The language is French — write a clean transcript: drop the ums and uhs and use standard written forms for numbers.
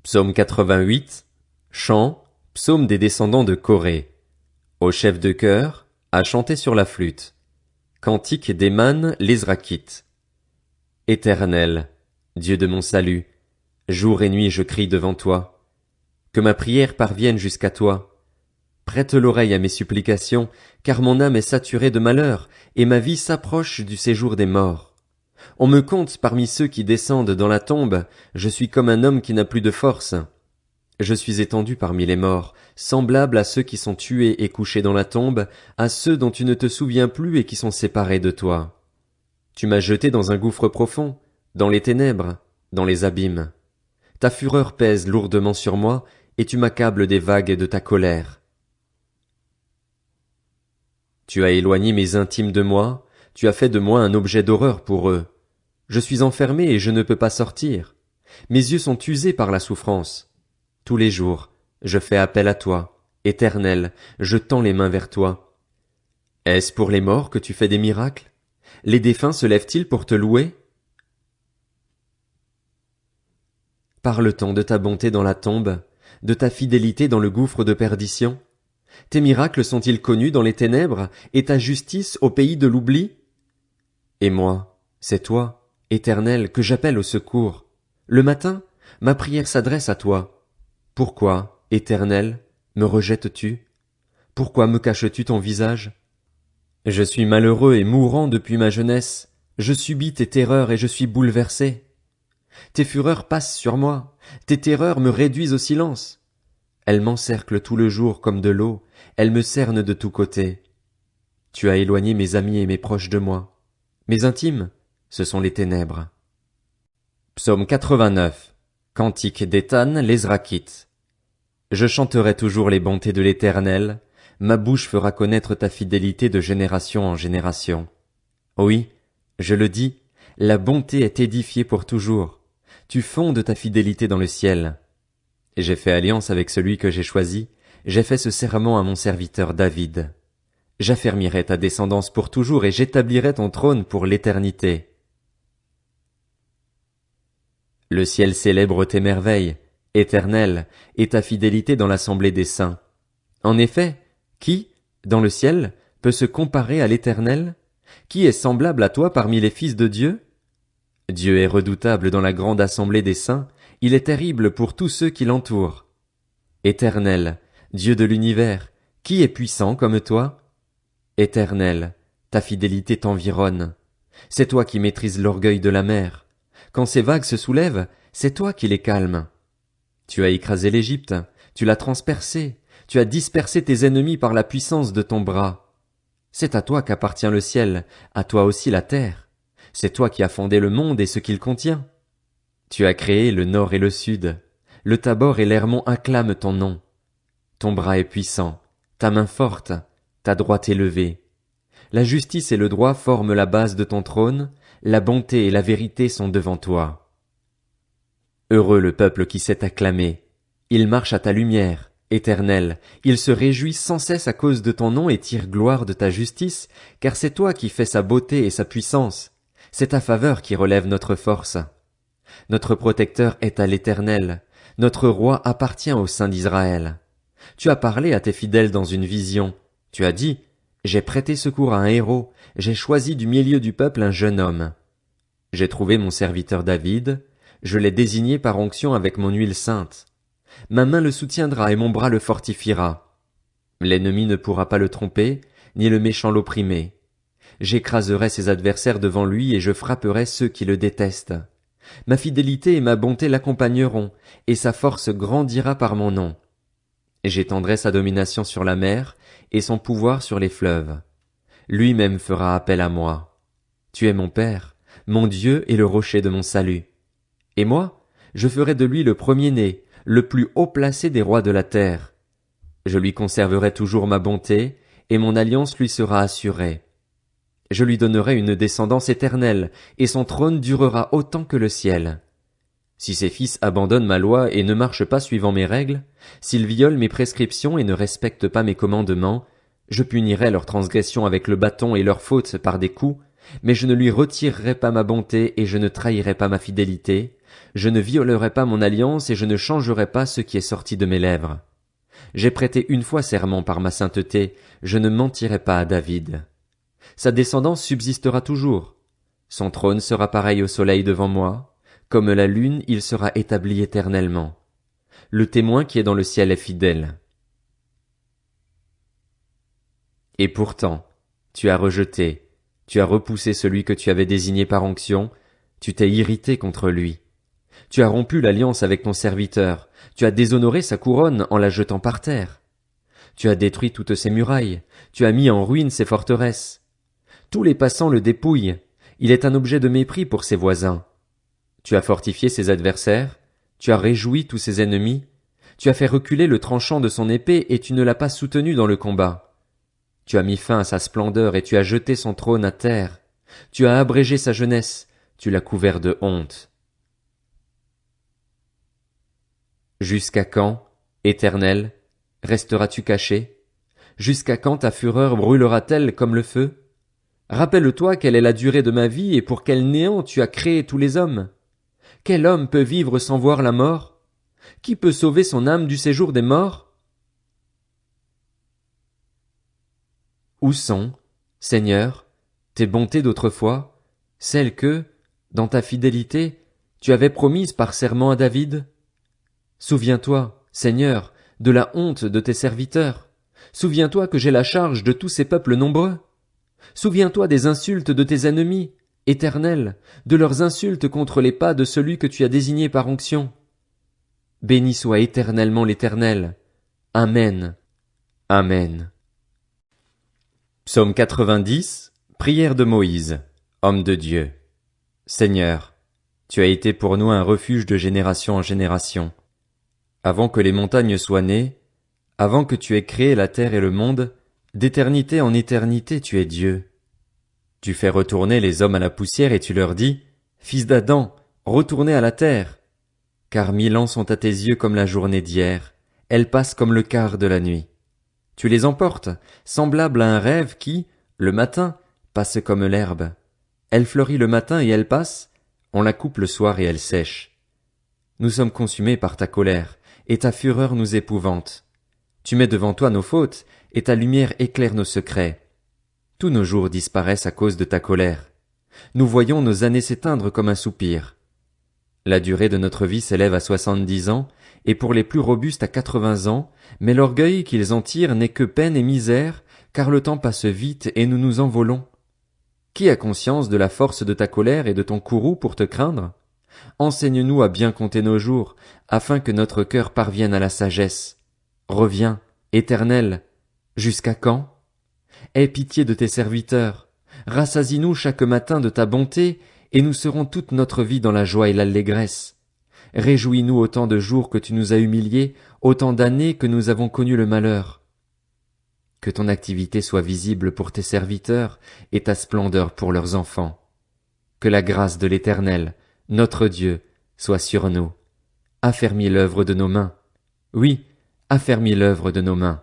Psaume 88, chant, psaume des descendants de Corée. Au chef de chœur, à chanter sur la flûte. Cantique d'Héman l'Ezrakite. Éternel, Dieu de mon salut, jour et nuit je crie devant toi. Que ma prière parvienne jusqu'à toi. Prête l'oreille à mes supplications, car mon âme est saturée de malheur, et ma vie s'approche du séjour des morts. On me compte parmi ceux qui descendent dans la tombe, je suis comme un homme qui n'a plus de force. Je suis étendu parmi les morts, semblable à ceux qui sont tués et couchés dans la tombe, à ceux dont tu ne te souviens plus et qui sont séparés de toi. Tu m'as jeté dans un gouffre profond, dans les ténèbres, dans les abîmes. Ta fureur pèse lourdement sur moi, et tu m'accables des vagues de ta colère. Tu as éloigné mes intimes de moi, tu as fait de moi un objet d'horreur pour eux. Je suis enfermé et je ne peux pas sortir. Mes yeux sont usés par la souffrance. Tous les jours, je fais appel à toi, Éternel, je tends les mains vers toi. Est-ce pour les morts que tu fais des miracles? Les défunts se lèvent-ils pour te louer? Parle-t-on de ta bonté dans la tombe, de ta fidélité dans le gouffre de perdition? Tes miracles sont-ils connus dans les ténèbres, et ta justice au pays de l'oubli? Et moi, c'est toi, Éternel, que j'appelle au secours. Le matin, ma prière s'adresse à toi. Pourquoi, Éternel, me rejettes-tu? Pourquoi me caches-tu ton visage? Je suis malheureux et mourant depuis ma jeunesse. Je subis tes terreurs et je suis bouleversé. Tes fureurs passent sur moi. Tes terreurs me réduisent au silence. Elles m'encerclent tout le jour comme de l'eau. Elles me cernent de tous côtés. Tu as éloigné mes amis et mes proches de moi. Mes intimes, ce sont les ténèbres. Psaume 89. Cantique d'Héman l'Ezrakite. Je chanterai toujours les bontés de l'Éternel, ma bouche fera connaître ta fidélité de génération en génération. Oui, je le dis, la bonté est édifiée pour toujours. Tu fondes ta fidélité dans le ciel. J'ai fait alliance avec celui que j'ai choisi, j'ai fait ce serment à mon serviteur David. J'affermirai ta descendance pour toujours et j'établirai ton trône pour l'éternité. Le ciel célèbre tes merveilles, Éternel, et ta fidélité dans l'assemblée des saints. En effet, qui, dans le ciel, peut se comparer à l'Éternel? Qui est semblable à toi parmi les fils de Dieu? Dieu est redoutable dans la grande assemblée des saints, il est terrible pour tous ceux qui l'entourent. Éternel, Dieu de l'univers, qui est puissant comme toi? Éternel, ta fidélité t'environne. C'est toi qui maîtrises l'orgueil de la mer. Quand ces vagues se soulèvent, c'est toi qui les calmes. Tu as écrasé l'Égypte, tu l'as transpercée, tu as dispersé tes ennemis par la puissance de ton bras. C'est à toi qu'appartient le ciel, à toi aussi la terre. C'est toi qui as fondé le monde et ce qu'il contient. Tu as créé le nord et le sud. Le Tabor et l'Hermon acclament ton nom. Ton bras est puissant, ta main forte, ta droite élevée. La justice et le droit forment la base de ton trône, la bonté et la vérité sont devant toi. Heureux le peuple qui sait t'acclamer. Il marche à ta lumière, Éternel, il se réjouit sans cesse à cause de ton nom et tire gloire de ta justice, car c'est toi qui fais sa beauté et sa puissance. C'est ta faveur qui relève notre force. Notre protecteur est à l'Éternel, notre roi appartient au Saint d'Israël. Tu as parlé à tes fidèles dans une vision. Tu as dit, j'ai prêté secours à un héros, j'ai choisi du milieu du peuple un jeune homme. J'ai trouvé mon serviteur David, je l'ai désigné par onction avec mon huile sainte. Ma main le soutiendra et mon bras le fortifiera. L'ennemi ne pourra pas le tromper, ni le méchant l'opprimer. J'écraserai ses adversaires devant lui et je frapperai ceux qui le détestent. Ma fidélité et ma bonté l'accompagneront, et sa force grandira par mon nom. J'étendrai sa domination sur la mer, et son pouvoir sur les fleuves. Lui-même fera appel à moi. Tu es mon Père, mon Dieu et le rocher de mon salut. Et moi, je ferai de lui le premier-né, le plus haut placé des rois de la terre. Je lui conserverai toujours ma bonté, et mon alliance lui sera assurée. Je lui donnerai une descendance éternelle, et son trône durera autant que le ciel. Si ses fils abandonnent ma loi et ne marchent pas suivant mes règles, s'ils violent mes prescriptions et ne respectent pas mes commandements, je punirai leurs transgressions avec le bâton et leurs fautes par des coups, mais je ne lui retirerai pas ma bonté et je ne trahirai pas ma fidélité, Je ne violerai pas mon alliance et je ne changerai pas ce qui est sorti de mes lèvres. J'ai prêté une fois serment par ma sainteté, je ne mentirai pas à David. Sa descendance subsistera toujours. Son trône sera pareil au soleil devant moi. Comme la lune, il sera établi éternellement. Le témoin qui est dans le ciel est fidèle. Et pourtant, tu as rejeté, tu as repoussé celui que tu avais désigné par onction, tu t'es irrité contre lui. Tu as rompu l'alliance avec ton serviteur, tu as déshonoré sa couronne en la jetant par terre. Tu as détruit toutes ses murailles, tu as mis en ruine ses forteresses. Tous les passants le dépouillent, il est un objet de mépris pour ses voisins. Tu as fortifié ses adversaires, tu as réjoui tous ses ennemis, tu as fait reculer le tranchant de son épée et tu ne l'as pas soutenu dans le combat. Tu as mis fin à sa splendeur et tu as jeté son trône à terre. Tu as abrégé sa jeunesse, tu l'as couvert de honte. Jusqu'à quand, Éternel, resteras-tu caché? Jusqu'à quand ta fureur brûlera-t-elle comme le feu? Rappelle-toi quelle est la durée de ma vie et pour quel néant tu as créé tous les hommes. Quel homme peut vivre sans voir la mort? Qui peut sauver son âme du séjour des morts? Où sont, Seigneur, tes bontés d'autrefois, celles que, dans ta fidélité, tu avais promises par serment à David? Souviens-toi, Seigneur, de la honte de tes serviteurs. Souviens-toi que j'ai la charge de tous ces peuples nombreux. Souviens-toi des insultes de tes ennemis, Éternel, de leurs insultes contre les pas de celui que tu as désigné par onction. Béni soit éternellement l'Éternel. Amen. Amen. Psaume 90, prière de Moïse, homme de Dieu. Seigneur, tu as été pour nous un refuge de génération en génération. Avant que les montagnes soient nées, avant que tu aies créé la terre et le monde, d'éternité en éternité tu es Dieu. Tu fais retourner les hommes à la poussière et tu leur dis, Fils d'Adam, retournez à la terre. Car 1000 ans sont à tes yeux comme la journée d'hier, elles passent comme le quart de la nuit. Tu les emportes, semblables à un rêve qui, le matin, passe comme l'herbe. Elle fleurit le matin et elle passe, on la coupe le soir et elle sèche. Nous sommes consumés par ta colère, et ta fureur nous épouvante. Tu mets devant toi nos fautes, et ta lumière éclaire nos secrets. Tous nos jours disparaissent à cause de ta colère. Nous voyons nos années s'éteindre comme un soupir. La durée de notre vie s'élève à 70 ans, et pour les plus robustes à 80 ans, mais l'orgueil qu'ils en tirent n'est que peine et misère, car le temps passe vite et nous nous envolons. Qui a conscience de la force de ta colère et de ton courroux pour te craindre? Enseigne-nous à bien compter nos jours, afin que notre cœur parvienne à la sagesse. Reviens, Éternel, jusqu'à quand? Aie pitié de tes serviteurs, rassasie-nous chaque matin de ta bonté, et nous serons toute notre vie dans la joie et l'allégresse. Réjouis-nous autant de jours que tu nous as humiliés, autant d'années que nous avons connu le malheur. Que ton activité soit visible pour tes serviteurs et ta splendeur pour leurs enfants. Que la grâce de l'Éternel, notre Dieu, soit sur nous. Affermis l'œuvre de nos mains. Oui, affermis l'œuvre de nos mains.